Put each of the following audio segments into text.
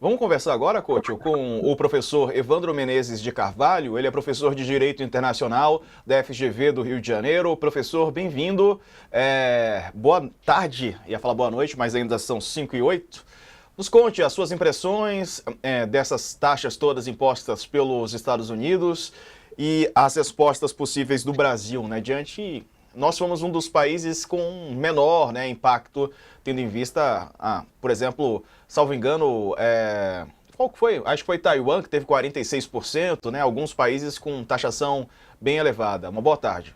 Vamos conversar agora, Couto, com o professor Evandro Menezes de Carvalho. Ele é professor de Direito Internacional da FGV do Rio de Janeiro. Professor, bem-vindo. Boa tarde, ia falar boa noite, mas ainda são 5h08. Nos conte as suas impressões dessas taxas todas impostas pelos Estados Unidos e as respostas possíveis do Brasil, né? Nós fomos um dos países com menor, né, impacto, tendo em vista, por exemplo, salvo engano, qual que foi? Acho que foi Taiwan, que teve 46%, né? Alguns países com taxação bem elevada. Uma boa tarde.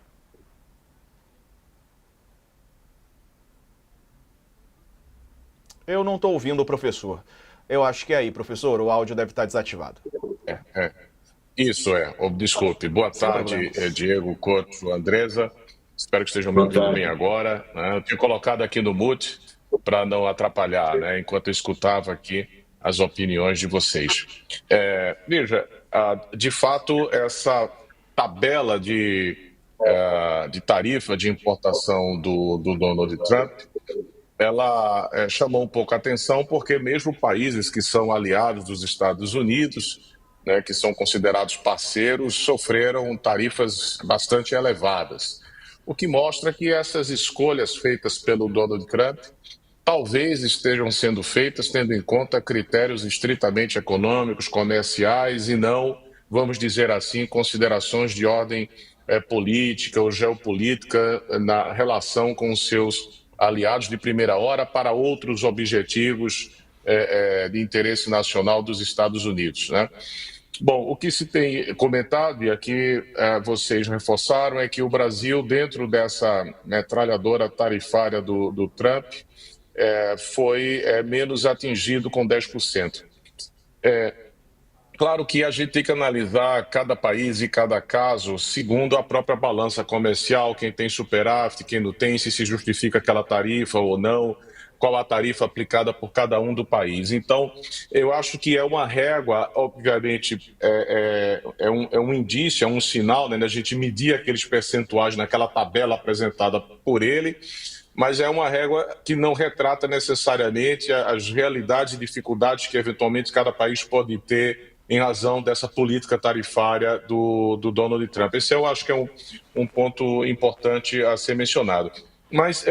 Eu não estou ouvindo o professor. Eu acho que é aí, professor, o áudio deve estar desativado. Isso é. Desculpe. Boa tarde, Diego, Couto, Andresa. Espero que estejam me ouvindo bem agora. Né? Eu tinha colocado aqui no mute para não atrapalhar, né? Enquanto eu escutava aqui as opiniões de vocês. Veja, de fato, essa tabela de tarifa de importação do Donald Trump, ela chamou um pouco a atenção porque mesmo países que são aliados dos Estados Unidos, né, que são considerados parceiros, sofreram tarifas bastante elevadas. O que mostra que essas escolhas feitas pelo Donald Trump talvez estejam sendo feitas tendo em conta critérios estritamente econômicos, comerciais e não, vamos dizer assim, considerações de ordem política ou geopolítica na relação com os seus aliados de primeira hora para outros objetivos de interesse nacional dos Estados Unidos, né? Bom, o que se tem comentado, e aqui vocês reforçaram, é que o Brasil, dentro dessa metralhadora tarifária do Trump, foi menos atingido com 10%. Claro que a gente tem que analisar cada país e cada caso segundo a própria balança comercial, quem tem superávit, quem não tem, se justifica aquela tarifa ou não, qual a tarifa aplicada por cada um do país. Então, eu acho que é uma régua, obviamente, é um indício, é um sinal, né, da gente medir aqueles percentuais naquela tabela apresentada por ele, mas é uma régua que não retrata necessariamente as realidades e dificuldades que, eventualmente, cada país pode ter em razão dessa política tarifária do Donald Trump. Esse eu acho que é um ponto importante a ser mencionado. Mas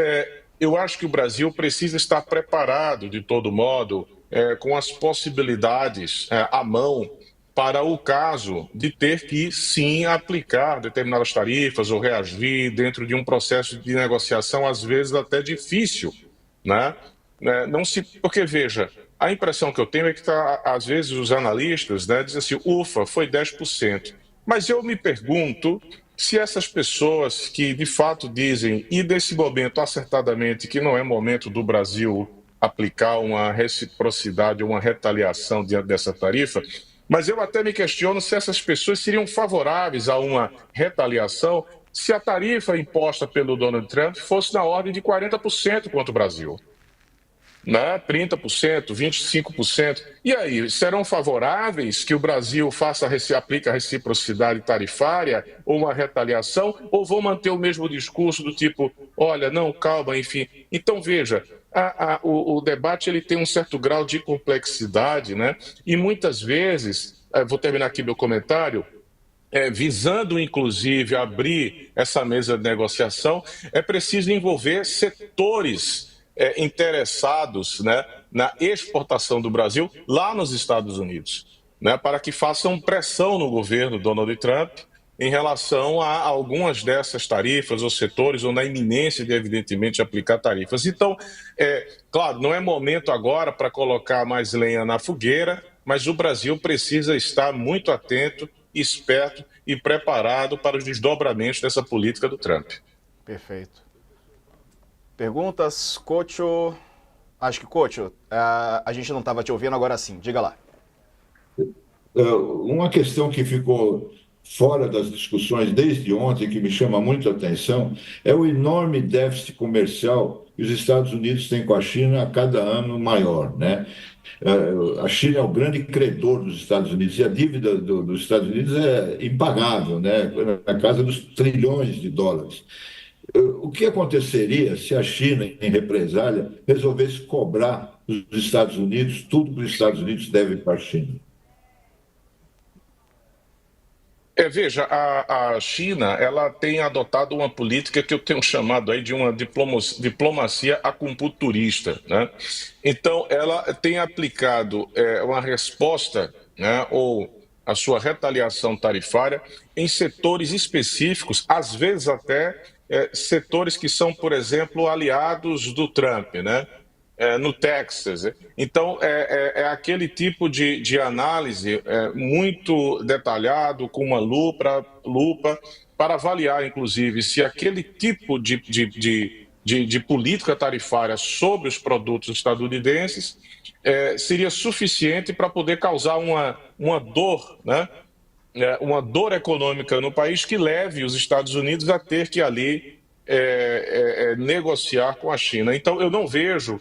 eu acho que o Brasil precisa estar preparado, de todo modo, com as possibilidades à mão para o caso de ter que, sim, aplicar determinadas tarifas ou reagir dentro de um processo de negociação, às vezes até difícil, né? Porque, veja, a impressão que eu tenho é que, às vezes, os analistas, né, dizem assim, ufa, foi 10%. Mas eu me pergunto se essas pessoas que, de fato, dizem, e desse momento, acertadamente, que não é momento do Brasil aplicar uma reciprocidade, uma retaliação diante dessa tarifa, mas eu até me questiono se essas pessoas seriam favoráveis a uma retaliação se a tarifa imposta pelo Donald Trump fosse na ordem de 40% contra o Brasil. Né? 30%, 25%. E aí, serão favoráveis que o Brasil aplique a reciprocidade tarifária ou uma retaliação, ou vão manter o mesmo discurso do tipo, olha, não, calma, enfim. Então, veja, o debate ele tem um certo grau de complexidade, né? E muitas vezes, vou terminar aqui meu comentário, visando inclusive abrir essa mesa de negociação, é preciso envolver setores interessados, né, na exportação do Brasil lá nos Estados Unidos, né, para que façam pressão no governo Donald Trump em relação a algumas dessas tarifas ou setores, ou na iminência de, evidentemente, aplicar tarifas. Então, claro, não é momento agora para colocar mais lenha na fogueira, mas o Brasil precisa estar muito atento, esperto e preparado para os desdobramentos dessa política do Trump. Perfeito. Perguntas, Couto? Acho que, Couto, a gente não estava te ouvindo, agora sim. Diga lá. Uma questão que ficou fora das discussões desde ontem, que me chama muito a atenção, é o enorme déficit comercial que os Estados Unidos têm com a China a cada ano maior, né? A China é o grande credor dos Estados Unidos e a dívida dos Estados Unidos é impagável, né? Na casa dos trilhões de dólares. O que aconteceria se a China, em represália, resolvesse cobrar os Estados Unidos, tudo que os Estados Unidos deve para a China. Veja, a China, ela tem adotado uma política que eu tenho chamado aí de uma diplomacia acupunturista, né? Então, ela tem aplicado uma resposta, né, ou a sua retaliação tarifária em setores específicos, às vezes até setores que são, por exemplo, aliados do Trump, né? No Texas. Então, é aquele tipo de análise muito detalhado, com uma lupa, para avaliar, inclusive, se aquele tipo de política tarifária sobre os produtos estadunidenses seria suficiente para poder causar uma dor, né? Uma dor econômica no país que leve os Estados Unidos a ter que ali negociar com a China. Então, eu não vejo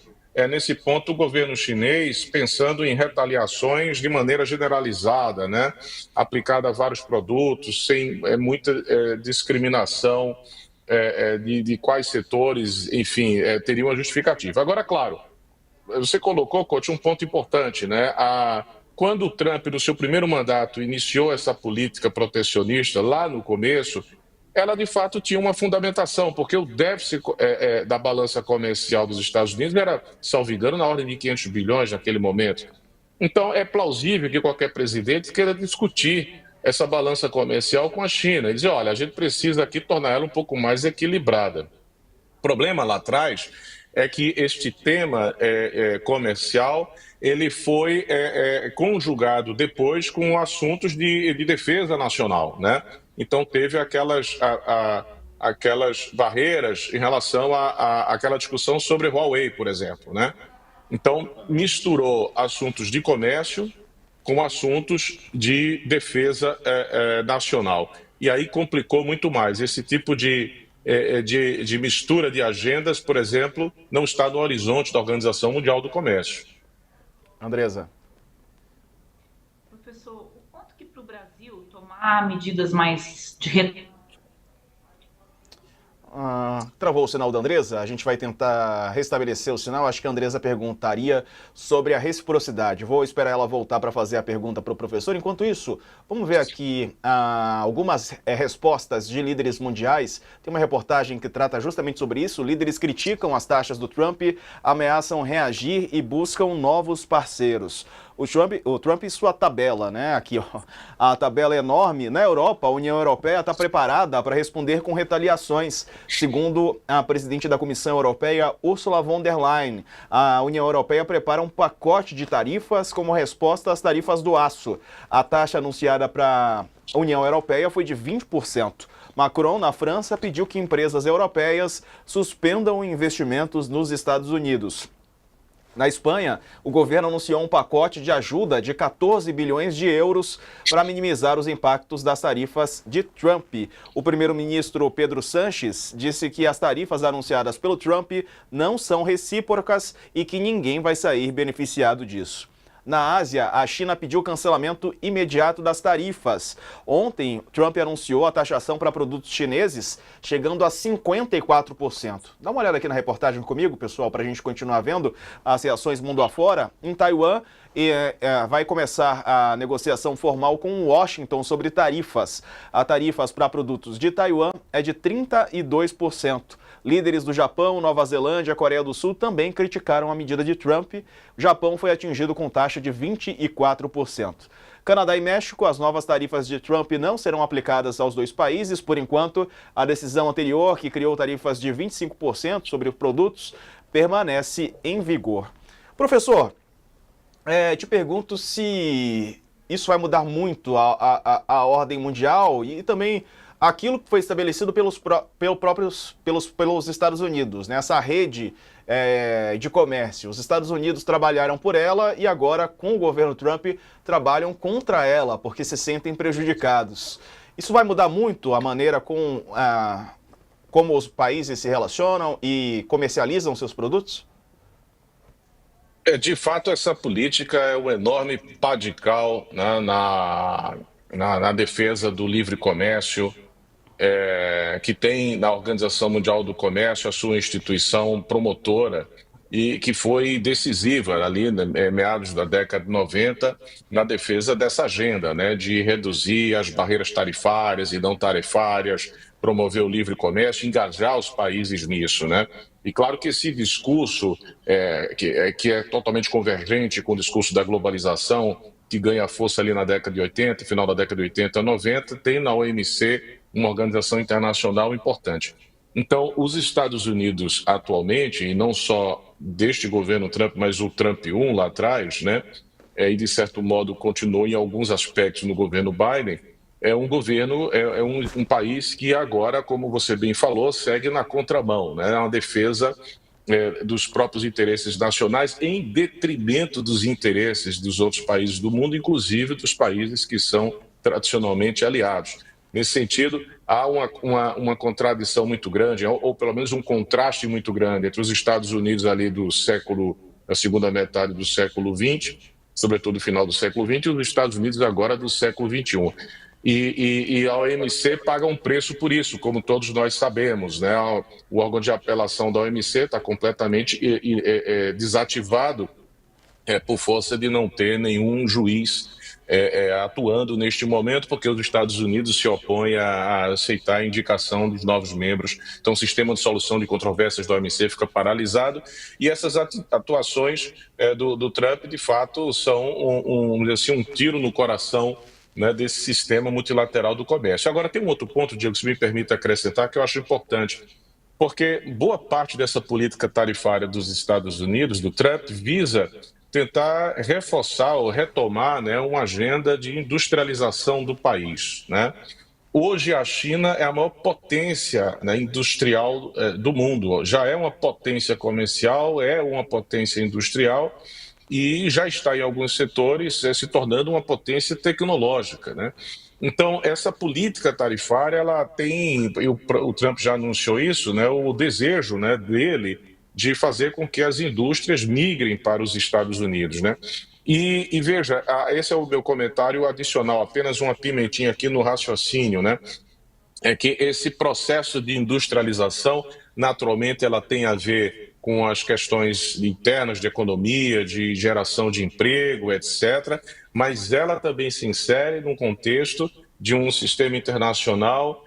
nesse ponto, o governo chinês pensando em retaliações de maneira generalizada, né? Aplicada a vários produtos, sem muita discriminação de quais setores, enfim, teriam uma justificativa. Agora, claro, você colocou, Couto, um ponto importante, né? Quando o Trump, no seu primeiro mandato, iniciou essa política protecionista, lá no começo, ela de fato tinha uma fundamentação, porque o déficit da balança comercial dos Estados Unidos era, salvo engano, na ordem de 500 bilhões naquele momento. Então, é plausível que qualquer presidente queira discutir essa balança comercial com a China e dizer, olha, a gente precisa aqui tornar ela um pouco mais equilibrada. O problema lá atrás é que este tema comercial ele foi conjugado depois com assuntos de defesa nacional, né? Então, teve aquelas barreiras em relação àquela discussão sobre Huawei, por exemplo, né? Então, misturou assuntos de comércio com assuntos de defesa nacional. E aí complicou muito mais. Esse tipo de mistura de agendas, por exemplo, não está no horizonte da Organização Mundial do Comércio. Andresa. Professor, o quanto que para o Brasil tomar medidas mais de travou o sinal da Andresa, a gente vai tentar restabelecer o sinal. Acho que a Andresa perguntaria sobre a reciprocidade. Vou esperar ela voltar para fazer a pergunta para o professor. Enquanto isso, vamos ver aqui algumas respostas de líderes mundiais. Tem uma reportagem que trata justamente sobre isso. Líderes criticam as taxas do Trump, ameaçam reagir e buscam novos parceiros. O Trump e sua tabela, né? Aqui, ó, a tabela é enorme. Na Europa, a União Europeia está preparada para responder com retaliações, segundo a presidente da Comissão Europeia, Ursula von der Leyen. A União Europeia prepara um pacote de tarifas como resposta às tarifas do aço. A taxa anunciada para a União Europeia foi de 20%. Macron, na França, pediu que empresas europeias suspendam investimentos nos Estados Unidos. Na Espanha, o governo anunciou um pacote de ajuda de 14 bilhões de euros para minimizar os impactos das tarifas de Trump. O primeiro-ministro Pedro Sánchez disse que as tarifas anunciadas pelo Trump não são recíprocas e que ninguém vai sair beneficiado disso. Na Ásia, a China pediu cancelamento imediato das tarifas. Ontem, Trump anunciou a taxação para produtos chineses chegando a 54%. Dá uma olhada aqui na reportagem comigo, pessoal, para a gente continuar vendo as reações mundo afora. Em Taiwan, vai começar a negociação formal com Washington sobre tarifas. As tarifas para produtos de Taiwan é de 32%. Líderes do Japão, Nova Zelândia e Coreia do Sul também criticaram a medida de Trump. O Japão foi atingido com taxa de 24%. Canadá e México, as novas tarifas de Trump não serão aplicadas aos dois países. Por enquanto, a decisão anterior, que criou tarifas de 25% sobre os produtos, permanece em vigor. Professor, te pergunto se isso vai mudar muito a ordem mundial e também aquilo que foi estabelecido pelos Estados Unidos, né? Essa rede de comércio. Os Estados Unidos trabalharam por ela e agora, com o governo Trump, trabalham contra ela, porque se sentem prejudicados. Isso vai mudar muito a maneira como os países se relacionam e comercializam seus produtos? De fato, essa política é um enorme pá de cal, né, na defesa do livre comércio, que tem na Organização Mundial do Comércio a sua instituição promotora e que foi decisiva ali, né, meados da década de 90, na defesa dessa agenda, né, de reduzir as barreiras tarifárias e não tarifárias, promover o livre comércio, engajar os países nisso, né? E claro que esse discurso que é totalmente convergente com o discurso da globalização, que ganha força ali na década de 80, final da década de 80 a 90, tem na OMC uma organização internacional importante. Então, os Estados Unidos atualmente, e não só deste governo Trump, mas o Trump 1 lá atrás, né, e de certo modo continuou em alguns aspectos no governo Biden, é um governo, um país que agora, como você bem falou, segue na contramão, né, uma defesa dos próprios interesses nacionais em detrimento dos interesses dos outros países do mundo, inclusive dos países que são tradicionalmente aliados. Nesse sentido, há uma contradição muito grande, ou pelo menos um contraste muito grande entre os Estados Unidos ali da segunda metade do século XX, sobretudo no final do século XX, e os Estados Unidos agora do século XXI. E a OMC paga um preço por isso, como todos nós sabemos, né? O órgão de apelação da OMC está completamente desativado por força de não ter nenhum juiz atuando neste momento, porque os Estados Unidos se opõem a aceitar a indicação dos novos membros. Então, o sistema de solução de controvérsias da OMC fica paralisado e essas atuações do Trump, de fato, são um tiro no coração, né, desse sistema multilateral do comércio. Agora, tem um outro ponto, Diego, se me permite acrescentar, que eu acho importante, porque boa parte dessa política tarifária dos Estados Unidos, do Trump, visa tentar reforçar ou retomar, né, uma agenda de industrialização do país, né? Hoje a China é a maior potência, né, industrial do mundo, já é uma potência comercial, é uma potência industrial e já está em alguns setores se tornando uma potência tecnológica, né? Então, essa política tarifária, ela tem, e o Trump já anunciou isso, né, o desejo, né, dele de fazer com que as indústrias migrem para os Estados Unidos, né? E veja, esse é o meu comentário adicional, apenas uma pimentinha aqui no raciocínio, né? É que esse processo de industrialização, naturalmente, ela tem a ver com as questões internas de economia, de geração de emprego, etc., mas ela também se insere num contexto de um sistema internacional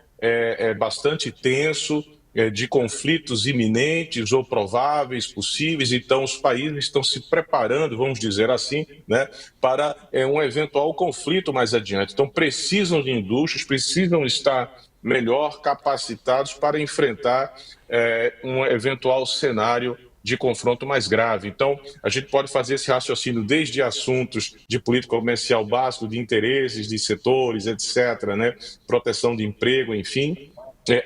bastante tenso, de conflitos iminentes ou prováveis, possíveis. Então, os países estão se preparando, vamos dizer assim, né, para um eventual conflito mais adiante. Então, precisam de indústrias, precisam estar melhor capacitados para enfrentar um eventual cenário de confronto mais grave. Então, a gente pode fazer esse raciocínio desde assuntos de política comercial básico, de interesses, de setores, etc., né, proteção de emprego, enfim,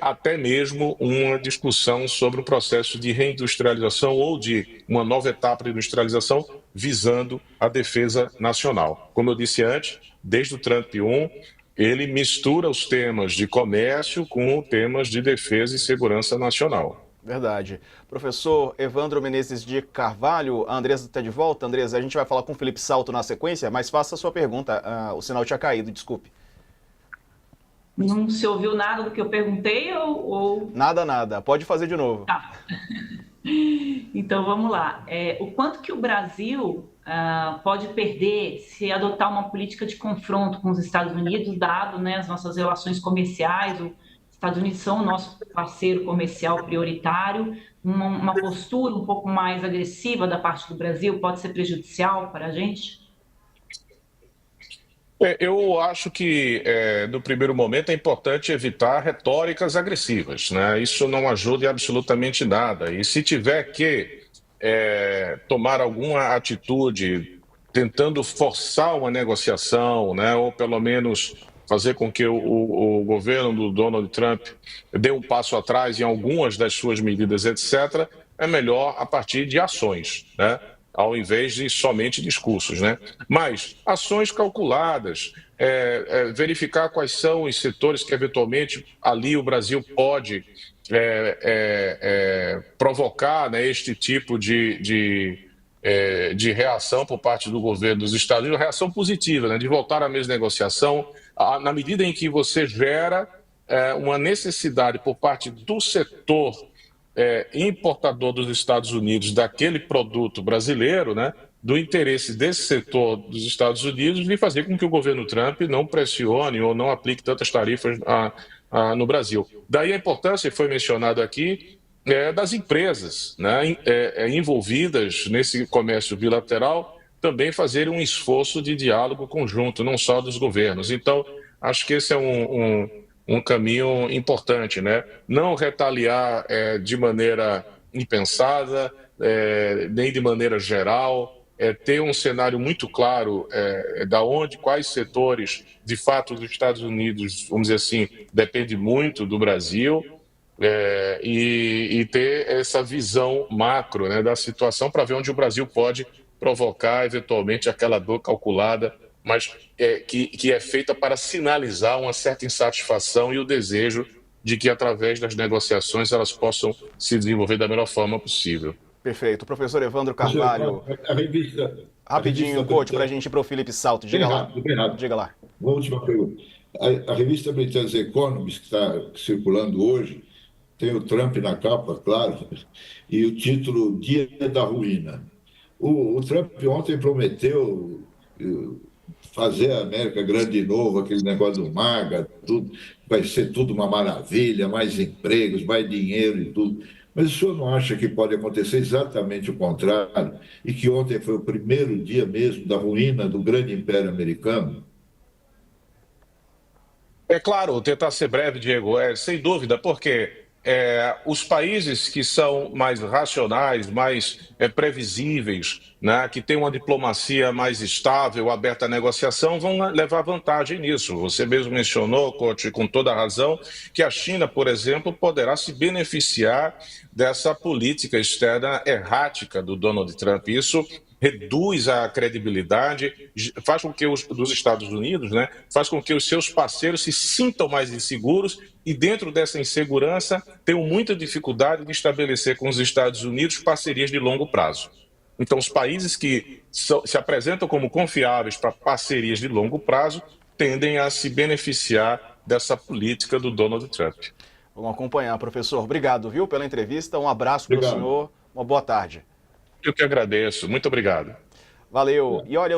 até mesmo uma discussão sobre o processo de reindustrialização ou de uma nova etapa de industrialização visando a defesa nacional. Como eu disse antes, desde o Trump 1, ele mistura os temas de comércio com temas de defesa e segurança nacional. Verdade. Professor Evandro Menezes de Carvalho, a Andresa está de volta. Andresa, a gente vai falar com o Felipe Salto na sequência, mas faça a sua pergunta. O sinal tinha caído, desculpe. Não se ouviu nada do que eu perguntei ou... Nada. Pode fazer de novo. Tá. Então, vamos lá. O quanto que o Brasil pode perder se adotar uma política de confronto com os Estados Unidos, dado, né, as nossas relações comerciais? Os Estados Unidos são o nosso parceiro comercial prioritário. Uma postura um pouco mais agressiva da parte do Brasil pode ser prejudicial para a gente? Eu acho que, no primeiro momento, é importante evitar retóricas agressivas, né? Isso não ajuda em absolutamente nada. E se tiver que tomar alguma atitude tentando forçar uma negociação, né? Ou pelo menos fazer com que o governo do Donald Trump dê um passo atrás em algumas das suas medidas, etc., é melhor a partir de ações, né? Ao invés de somente discursos, né? Mas ações calculadas, verificar quais são os setores que eventualmente ali o Brasil pode provocar, né, este tipo de reação por parte do governo dos Estados Unidos, reação positiva, né, de voltar à mesma negociação, na medida em que você gera uma necessidade por parte do setor importador dos Estados Unidos daquele produto brasileiro, né, do interesse desse setor dos Estados Unidos de fazer com que o governo Trump não pressione ou não aplique tantas tarifas no Brasil. Daí a importância, foi mencionado aqui, das empresas, né, envolvidas nesse comércio bilateral também fazerem um esforço de diálogo conjunto, não só dos governos. Então, acho que esse é um caminho importante, né? Não retaliar de maneira impensada, nem de maneira geral, ter um cenário muito claro quais setores, de fato, dos Estados Unidos, vamos dizer assim, depende muito do Brasil, e ter essa visão macro, né, da situação para ver onde o Brasil pode provocar, eventualmente, aquela dor calculada, mas que é feita para sinalizar uma certa insatisfação e o desejo de que, através das negociações, elas possam se desenvolver da melhor forma possível. Perfeito. Professor Evandro Carvalho, A revista, rapidinho, coach, para a gente ir para o Felipe Salto. Diga lá. bem rápido. Diga lá. Uma última pergunta. A revista britânica The Economist, que está circulando hoje, tem o Trump na capa, claro, e o título Dia da Ruína. O Trump ontem prometeu fazer a América grande de novo, aquele negócio do MAGA, tudo, vai ser tudo uma maravilha, mais empregos, mais dinheiro e tudo. Mas o senhor não acha que pode acontecer exatamente o contrário e que ontem foi o primeiro dia mesmo da ruína do grande império americano? É claro, tentar ser breve, Diego, sem dúvida, porque os países que são mais racionais, mais previsíveis, né, que têm uma diplomacia mais estável, aberta à negociação, vão levar vantagem nisso. Você mesmo mencionou, coach, com toda a razão, que a China, por exemplo, poderá se beneficiar dessa política externa errática do Donald Trump. Isso reduz a credibilidade, faz com que dos Estados Unidos, né, faz com que os seus parceiros se sintam mais inseguros e, dentro dessa insegurança, tenham muita dificuldade de estabelecer com os Estados Unidos parcerias de longo prazo. Então, os países que se apresentam como confiáveis para parcerias de longo prazo tendem a se beneficiar dessa política do Donald Trump. Vamos acompanhar, professor. Obrigado, viu, pela entrevista. Um abraço para o senhor. Uma boa tarde. Eu que agradeço. Muito obrigado. Valeu. E olha,